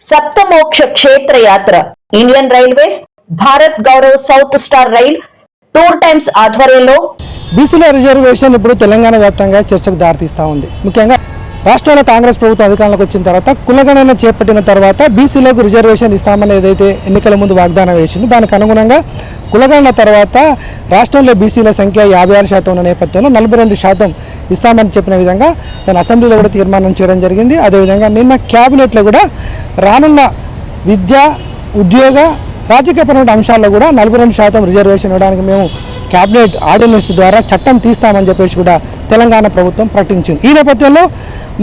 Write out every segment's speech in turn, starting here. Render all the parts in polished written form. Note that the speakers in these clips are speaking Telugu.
సప్తమోక్ష క్షేత్ర యాత్ర Indian railways Bharat Gaurav south star rail tour times ఆధ్వర్యంలో బీసీల రిజర్వేషన్ ఇప్పుడు తెలంగాణ వ్యాప్తంగా చర్చకు దారితీస్తూ ఉంది. ముఖ్యంగా రాష్ట్రంలో కాంగ్రెస్ ప్రభుత్వం అధికారంలోకి వచ్చిన తర్వాత కులగణన చేపట్టిన తర్వాత బీసీలకు రిజర్వేషన్ ఇస్తామని ఏదైతే ఎన్నికల ముందు వాగ్దానం వేసిందో దానికి అనుగుణంగా కులగణన తర్వాత రాష్ట్రంలో బీసీల సంఖ్య 56% ఉన్న నేపథ్యంలో 42% ఇస్తామని చెప్పిన విధంగా దాని అసెంబ్లీలో కూడా తీర్మానం చేయడం జరిగింది. అదేవిధంగా నిన్న క్యాబినెట్లో కూడా రానున్న విద్య ఉద్యోగ రాజకీయపరమైన అంశాల్లో కూడా 42% రిజర్వేషన్ ఇవ్వడానికి మేము క్యాబినెట్ ఆర్డినెన్స్ ద్వారా చట్టం తీస్తామని చెప్పేసి కూడా తెలంగాణ ప్రభుత్వం ప్రకటించింది. ఈ నేపథ్యంలో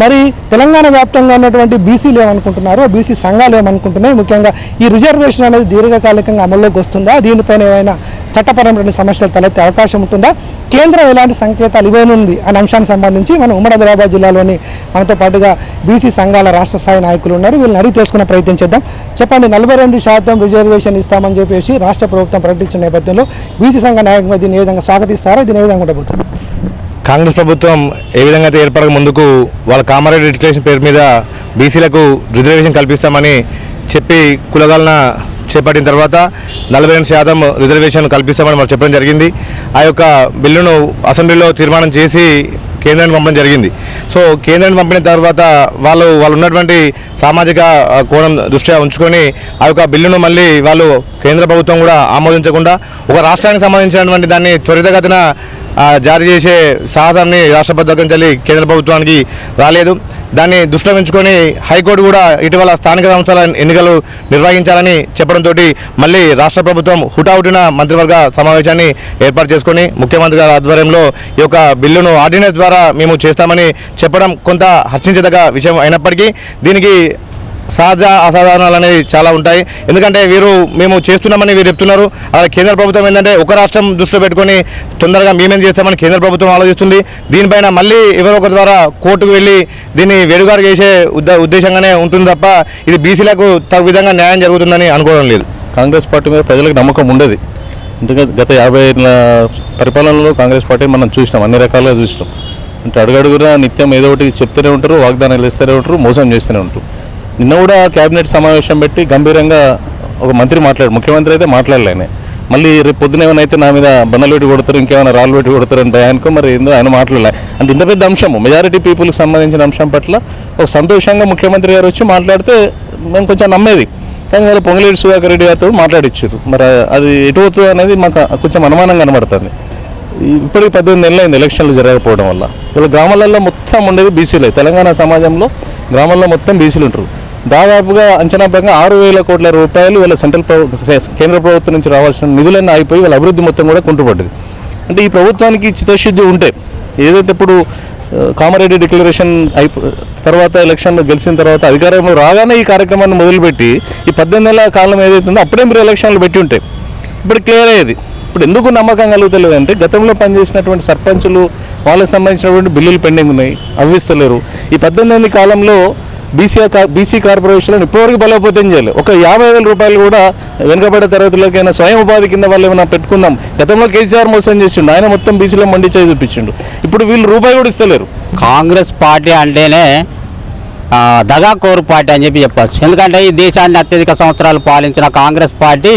మరి తెలంగాణ వ్యాప్తంగా ఉన్నటువంటి బీసీలు ఏమనుకుంటున్నారో బీసీ సంఘాలు ఏమనుకుంటున్నాయి, ముఖ్యంగా ఈ రిజర్వేషన్ అనేది దీర్ఘకాలికంగా అమల్లోకి వస్తుందా, దీనిపైన ఏమైనా చట్టపరమైన సమస్యలు తలెత్తే అవకాశం ఉంటుందా, కేంద్రం ఎలాంటి సంకేతాలు ఇవ్వనుంది అనే అంశానికి సంబంధించి మనం ఉమ్మడి ఆదిలాబాద్ జిల్లాలోని మనతో పాటుగా బీసీ సంఘాల రాష్ట్ర స్థాయి నాయకులు ఉన్నారు. వీళ్ళని అడిగి తెలుసుకునే ప్రయత్నం చేద్దాం. చెప్పండి, 42% రిజర్వేషన్ ఇస్తామని చెప్పేసి రాష్ట్ర ప్రభుత్వం ప్రకటించిన నేపథ్యంలో బీసీ సంఘ నాయకులు దీన్ని ఏ విధంగా స్వాగతిస్తారో, దీని ఏ విధంగా ఉండబోతుంది? కాంగ్రెస్ ప్రభుత్వం ఏ విధంగా అయితే ఏర్పడక ముందుకు వాళ్ళ కామారెడ్డి డిక్లరేషన్ పేరు మీద బీసీలకు రిజర్వేషన్ కల్పిస్తామని చెప్పి కులగణన చేపట్టిన తర్వాత 42% రిజర్వేషన్ కల్పిస్తామని మనం చెప్పడం జరిగింది. ఆ యొక్క బిల్లును అసెంబ్లీలో తీర్మానం చేసి కేంద్రానికి పంపడం జరిగింది. సో కేంద్రానికి పంపిన తర్వాత వాళ్ళు ఉన్నటువంటి సామాజిక కోణం దృష్ట్యా ఉంచుకొని ఆ యొక్క బిల్లును మళ్ళీ వాళ్ళు కేంద్ర ప్రభుత్వం కూడా ఆమోదించకుండా ఒక రాష్ట్రానికి సంబంధించినటువంటి దాన్ని త్వరితగతిన జారీ చేసే సాహసాన్ని రాష్ట్రపతి దగ్గర నుంచి కేంద్ర ప్రభుత్వానికి రాలేదు. దాన్ని దృష్టిలో ఉంచుకొని హైకోర్టు కూడా ఇటీవల స్థానిక సంస్థల ఎన్నికలు నిర్వహించాలని చెప్పడంతో మళ్ళీ రాష్ట్ర ప్రభుత్వం హుటాహుటిన మంత్రివర్గ సమావేశాన్ని ఏర్పాటు చేసుకొని ముఖ్యమంత్రి గారి ఆధ్వర్యంలో ఈ యొక్క బిల్లును ఆర్డినెన్స్ ద్వారా మేము చేస్తామని చెప్పడం కొంత హర్షించదగ్గ విషయం అయినప్పటికీ దీనికి సహజ అసాధారణాలు అనేవి చాలా ఉంటాయి. ఎందుకంటే మేము చేస్తున్నామని వీరు చెప్తున్నారు. అలా కేంద్ర ప్రభుత్వం ఏంటంటే ఒక రాష్ట్రం దృష్టిలో పెట్టుకొని తొందరగా మేమేం చేస్తామని కేంద్ర ప్రభుత్వం ఆలోచిస్తుంది. దీనిపైన మళ్ళీ ఎవరో ఒక ద్వారా కోర్టుకు వెళ్ళి దీన్ని వేడుగారు చేసే ఉద్దేశంగానే ఉంటుంది తప్ప ఇది బీసీలకు తగు విధంగా న్యాయం జరుగుతుందని అనుకోవడం లేదు. కాంగ్రెస్ పార్టీ మీద ప్రజలకు నమ్మకం ఉండదు. ఎందుకంటే గత 50 ఏళ్ళ పరిపాలనలో కాంగ్రెస్ పార్టీ మనం చూసినాం, అన్ని రకాలుగా చూసినాం. అంటే అడుగడుగునా నిత్యం ఏదో ఒకటి చెప్తూనే ఉంటారు, వాగ్దానాలు ఇస్తూనే ఉంటారు, మోసం చేస్తూనే ఉంటారు. నిన్న కూడా క్యాబినెట్ సమావేశం పెట్టి గంభీరంగా ఒక మంత్రి ముఖ్యమంత్రి అయితే మాట్లాడలేనే, మళ్ళీ రేపు పొద్దున ఏమైనా నా మీద బండలు పెట్టి కొడతారు, ఇంకేమైనా రాళ్ళు పెట్టి కొడతారు అని భయానికో మరి ఏందో ఆయన మాట్లాడలే. అంటే ఇంత పెద్ద అంశము మెజారిటీ పీపుల్కి సంబంధించిన అంశం పట్ల ఒక సంతోషంగా ముఖ్యమంత్రి గారు వచ్చి మాట్లాడితే మేము కొంచెం నమ్మేది. కానీ మరి పొంగులేటి సుధాకర్ రెడ్డి గారితో మాట్లాడిచ్చారు. మరి అది ఎటు అవుతుంది అనేది మాకు కొంచెం అనుమానం కనబడుతుంది. ఇప్పటికి 18 నెలలు అయింది ఎలక్షన్లు జరగకపోవడం వల్ల. వీళ్ళ గ్రామాలలో మొత్తం ఉండేది బీసీలే. తెలంగాణ సమాజంలో గ్రామాల్లో మొత్తం బీసీలు ఉంటారు. దాదాపుగా అంచనాపరంగా 6,000 కోట్ల రూపాయలు వీళ్ళ కేంద్ర ప్రభుత్వం నుంచి రావాల్సిన నిధులన్నీ అయిపోయి వాళ్ళ అభివృద్ధి మొత్తం కూడా కుంటుపడ్డది. అంటే ఈ ప్రభుత్వానికి చిత్తశుద్ధి ఉంటే ఏదైతే ఇప్పుడు కామారెడ్డి డిక్లరేషన్ తర్వాత ఎలక్షన్లో గెలిచిన తర్వాత అధికారంలో రాగానే ఈ కార్యక్రమాన్ని మొదలుపెట్టి ఈ 18 నెలల కాలం ఏదైతే ఉందో అప్పుడే మీరు ఎలక్షన్లు పెట్టి ఉంటే ఇప్పుడు క్లియర్ అయ్యేది. ఇప్పుడు ఎందుకు నమ్మకం కలుగుతలేదు అంటే గతంలో పనిచేసినటువంటి సర్పంచులు వాళ్ళకి సంబంధించినటువంటి బిల్లులు పెండింగ్ ఉన్నాయి, అవి ఇస్తలేరు. ఈ 18 కాలంలో బీసీ కార్పొరేషన్లను ఇప్పటివరకు బలోపేతం చేయలేదు. ఒక 50,000 రూపాయలు కూడా వెనుకబడే తరగతులకైనా స్వయం ఉపాధి కింద వాళ్ళు ఏమైనా పెట్టుకుందాం. గతంలో కేసీఆర్ మోసం చేసిండు, ఆయన మొత్తం బీసీలో మండి చేయి చూపించిండు. ఇప్పుడు వీళ్ళు రూపాయి కూడా ఇస్తలేరు. కాంగ్రెస్ పార్టీ అంటేనే దగాకోరు పార్టీ అని చెప్పచ్చు. ఎందుకంటే ఈ దేశాన్ని అత్యధిక సంవత్సరాలు పాలించిన కాంగ్రెస్ పార్టీ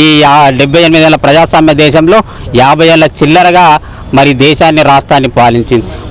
ఈ 78 ఏళ్ళ ప్రజాస్వామ్య దేశంలో 50 ఏళ్ళ చిల్లరగా మరి దేశాన్ని రాష్ట్రాన్ని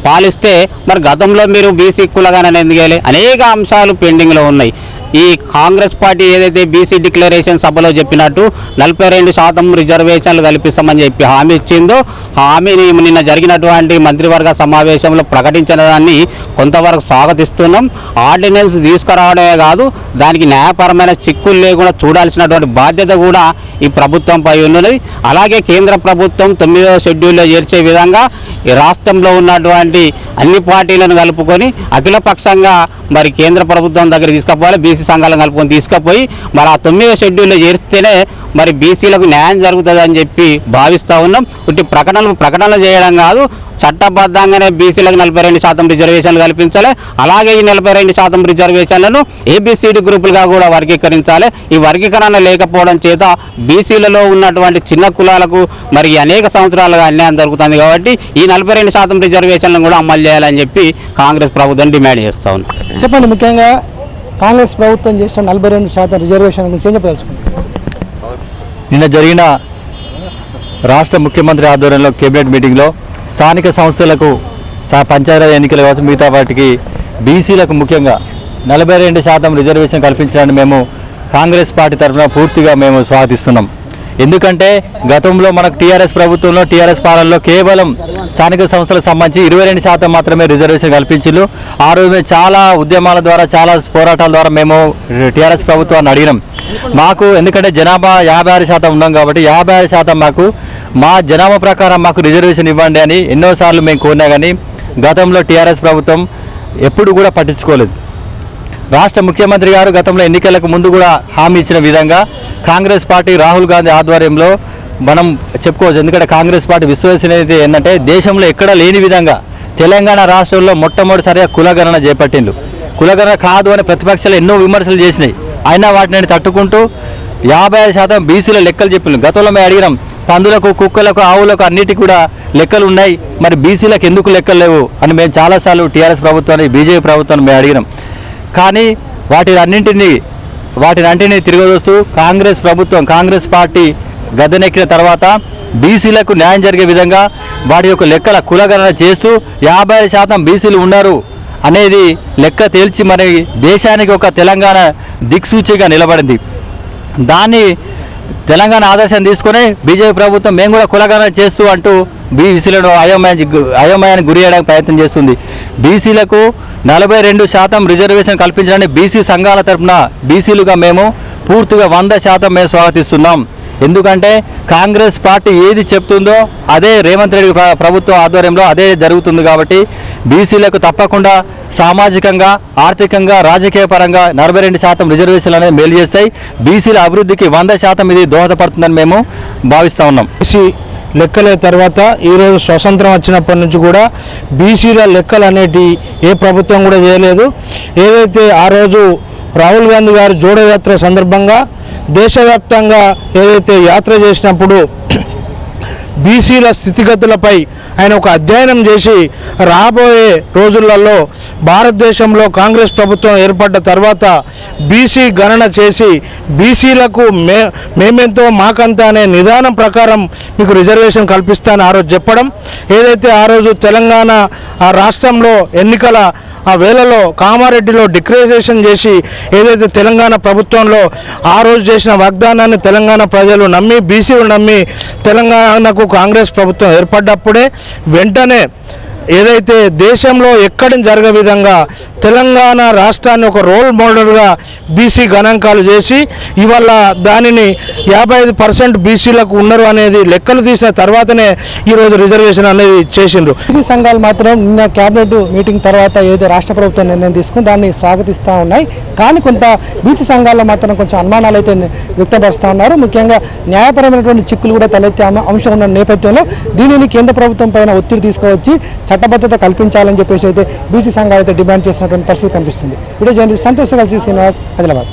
పాలిస్తే మరి గతంలో మీరు బీసీ కులగణన ఎందుకు వేయలే? అనేక అంశాలు పెండింగ్లో ఉన్నాయి. ఈ కాంగ్రెస్ పార్టీ ఏదైతే బీసీ డిక్లరేషన్ సభలో చెప్పినట్టు 42% రిజర్వేషన్లు కల్పిస్తామని చెప్పి హామీ ఇచ్చిందో హామీని నిన్న జరిగినటువంటి మంత్రివర్గ సమావేశంలో ప్రకటించిన దాన్ని కొంతవరకు స్వాగతిస్తున్నాం. ఆర్డినెన్స్ తీసుకురావడమే కాదు, దానికి న్యాయపరమైన చిక్కులు లేకుండా చూడాల్సినటువంటి బాధ్యత కూడా ఈ ప్రభుత్వంపై ఉన్నది. అలాగే కేంద్ర ప్రభుత్వం 9వ షెడ్యూల్లో చేర్చే విధంగా ఈ రాష్ట్రంలో ఉన్నటువంటి అన్ని పార్టీలను కలుపుకొని అఖిలపక్షంగా మరి కేంద్ర ప్రభుత్వం దగ్గర తీసుకుపోవాలి, బీసీ సంఘాలను కలుపుకొని తీసుకుపోయి మరి ఆ 9వ షెడ్యూల్లో చేరిస్తేనే మరి బీసీలకు న్యాయం జరుగుతుందని చెప్పి భావిస్తూ ఉన్నాం. ఇటు ప్రకటనలు చేయడం కాదు, చట్టబద్ధంగానే బీసీలకు 42% రిజర్వేషన్లు కల్పించాలి. అలాగే ఈ 42% రిజర్వేషన్లను ఏబిసిడి గ్రూపులుగా కూడా వర్గీకరించాలి. ఈ వర్గీకరణ లేకపోవడం చేత బీసీలలో ఉన్నటువంటి చిన్న కులాలకు మరి అనేక సంవత్సరాలుగా అన్యాయం జరుగుతుంది. కాబట్టి ఈ 42% రిజర్వేషన్లను కూడా అమలు చేయాలని చెప్పి కాంగ్రెస్ ప్రభుత్వం డిమాండ్ చేస్తూ ఉంది. చెప్పండి, ముఖ్యంగా కాంగ్రెస్ ప్రభుత్వం చేసిన 42% రిజర్వేషన్ గురించి ఏం చెప్పదలుచుకుంటారు? నిన్న జరిగిన రాష్ట్ర ముఖ్యమంత్రి ఆధ్వర్యంలో కేబినెట్ మీటింగ్లో స్థానిక సంస్థలకు పంచాయతీ ఎన్నికలు కావచ్చు మిగతా వాటికి బీసీలకు ముఖ్యంగా 42% రిజర్వేషన్ కల్పించడాన్ని మేము కాంగ్రెస్ పార్టీ తరఫున పూర్తిగా మేము స్వాగతిస్తున్నాం. ఎందుకంటే గతంలో మనకు టీఆర్ఎస్ ప్రభుత్వంలో టీఆర్ఎస్ పాలనలో కేవలం స్థానిక సంస్థలకు సంబంధించి 22% మాత్రమే రిజర్వేషన్ కల్పించారు. ఆ రోజు మేము చాలా ఉద్యమాల ద్వారా చాలా పోరాటాల ద్వారా మేము టీఆర్ఎస్ ప్రభుత్వాన్ని అడిగినాం. మాకు ఎందుకంటే జనాభా 56% ఉన్నాం కాబట్టి 56% మాకు మా జనాభా ప్రకారం మాకు రిజర్వేషన్ ఇవ్వండి అని ఎన్నోసార్లు మేము కోరినా కానీ గతంలో టీఆర్ఎస్ ప్రభుత్వం ఎప్పుడు కూడా పట్టించుకోలేదు. రాష్ట్ర ముఖ్యమంత్రి గారు గతంలో ఎన్నికలకు ముందు కూడా హామీ ఇచ్చిన విధంగా కాంగ్రెస్ పార్టీ రాహుల్ గాంధీ ఆధ్వర్యంలో మనం చెప్పుకోవచ్చు. ఎందుకంటే కాంగ్రెస్ పార్టీ విశ్వసనీయత ఏంటంటే దేశంలో ఎక్కడ లేని విధంగా తెలంగాణ రాష్ట్రంలో మొట్టమొదటిసారిగా కులగణన చేపట్టిండు. కులగణన కాదు అని ప్రతిపక్షాలు ఎన్నో విమర్శలు చేసినాయి. అయినా వాటిని తట్టుకుంటూ 55% బీసీల లెక్కలు చెప్పిండు. గతంలో మేము అడిగినాం, పందులకు కుక్కలకు ఆవులకు అన్నిటికీ కూడా లెక్కలు ఉన్నాయి, మరి బీసీలకు ఎందుకు లెక్కలు లేవు అని మేము చాలాసార్లు టీఆర్ఎస్ ప్రభుత్వాన్ని బీజేపీ ప్రభుత్వాన్ని మేము అడిగినాం. కానీ వాటినంటిని తిరగదోస్తూ కాంగ్రెస్ ప్రభుత్వం కాంగ్రెస్ పార్టీ గద్దెనెక్కిన తర్వాత బీసీలకు న్యాయం జరిగే విధంగా వాటి యొక్క లెక్కల కులగణన చేస్తూ 50% బీసీలు ఉన్నారు అనేది లెక్క తేల్చి మరి దేశానికి ఒక తెలంగాణ దిక్సూచిగా నిలబడింది. దాన్ని తెలంగాణ ఆదర్శం తీసుకొని బీజేపీ ప్రభుత్వం మేము కూడా కులగణన చేస్తూ అంటూ బీసీలను అయోమయానికి గురి చేయడానికి ప్రయత్నం చేస్తుంది. బీసీలకు 42% రిజర్వేషన్ కల్పించడానికి బీసీ సంఘాల తరఫున బీసీలుగా మేము పూర్తిగా 100% మేము స్వాగతిస్తున్నాం. ఎందుకంటే కాంగ్రెస్ పార్టీ ఏది చెప్తుందో అదే రేవంత్ రెడ్డి ప్రభుత్వం ఆధ్వర్యంలో అదే జరుగుతుంది. కాబట్టి బీసీలకు తప్పకుండా సామాజికంగా ఆర్థికంగా రాజకీయ పరంగా 42% రిజర్వేషన్లు అనేది మేలు చేస్తాయి. బీసీల అభివృద్ధికి 100% ఇది దోహదపడుతుందని మేము భావిస్తూ ఉన్నాం. బీసీ లెక్కల తర్వాత ఈరోజు స్వతంత్రం వచ్చినప్పటి నుంచి కూడా బీసీల లెక్కలు అనేటి ఏ ప్రభుత్వం కూడా చేయలేదు. ఏదైతే ఆ రోజు రాహుల్ గాంధీ గారు జోడో యాత్ర సందర్భంగా దేశవ్యాప్తంగా ఏదైతే యాత్ర చేసినప్పుడు బీసీల స్థితిగతులపై ఆయన ఒక అధ్యయనం చేసి రాబోయే రోజులలో భారతదేశంలో కాంగ్రెస్ ప్రభుత్వం ఏర్పడ్డ తర్వాత బీసీ గణన చేసి బీసీలకు మేమెంతో మాకంత అనే నిదానం ప్రకారం మీకు రిజర్వేషన్ కల్పిస్తానని ఆ రోజు చెప్పడం, ఏదైతే ఆ రోజు తెలంగాణ ఆ రాష్ట్రంలో ఎన్నికల ఆ వేళలో కామారెడ్డిలో డిక్లరేషన్ చేసి ఏదైతే తెలంగాణ ప్రభుత్వంలో ఆ రోజు చేసిన వాగ్దానాన్ని తెలంగాణ ప్రజలు నమ్మి బీసీలు నమ్మి తెలంగాణకు కాంగ్రెస్ ప్రభుత్వం ఏర్పడ్డప్పుడే వెంటనే ఏదైతే దేశంలో ఎక్కడి జరగ విధంగా తెలంగాణ రాష్ట్రాన్ని ఒక రోల్ మోడల్గా బీసీ గణాంకాలు చేసి ఇవాళ దానిని 55% బీసీలకు ఉన్నారు అనేది లెక్కలు తీసిన తర్వాతనే ఈరోజు రిజర్వేషన్ అనేది చేసిండ్రు. బీసీ సంఘాలు మాత్రం నిన్న క్యాబినెట్ మీటింగ్ తర్వాత ఏదో రాష్ట్ర ప్రభుత్వం నిర్ణయం తీసుకుని దాన్ని స్వాగతిస్తూ ఉన్నాయి. కానీ కొంత బీసీ సంఘాల్లో మాత్రం కొంచెం అనుమానాలు అయితే వ్యక్తపరుస్తూ ఉన్నారు. ముఖ్యంగా న్యాయపరమైనటువంటి చిక్కులు కూడా తలెత్తే అంశం ఉన్న నేపథ్యంలో దీనిని కేంద్ర ప్రభుత్వం పైన ఒత్తిడి తీసుకువచ్చి చట్టబద్ధత కల్పించాలని చెప్పేసి అయితే బీసీ సంఘాలు అయితే డిమాండ్ చేసినటువంటి పరిస్థితి కనిపిస్తుంది. వీడియో జర్నలిస్ట్ సంతోష్ కలిసి శ్రీనివాస్, ఆదిలాబాద్.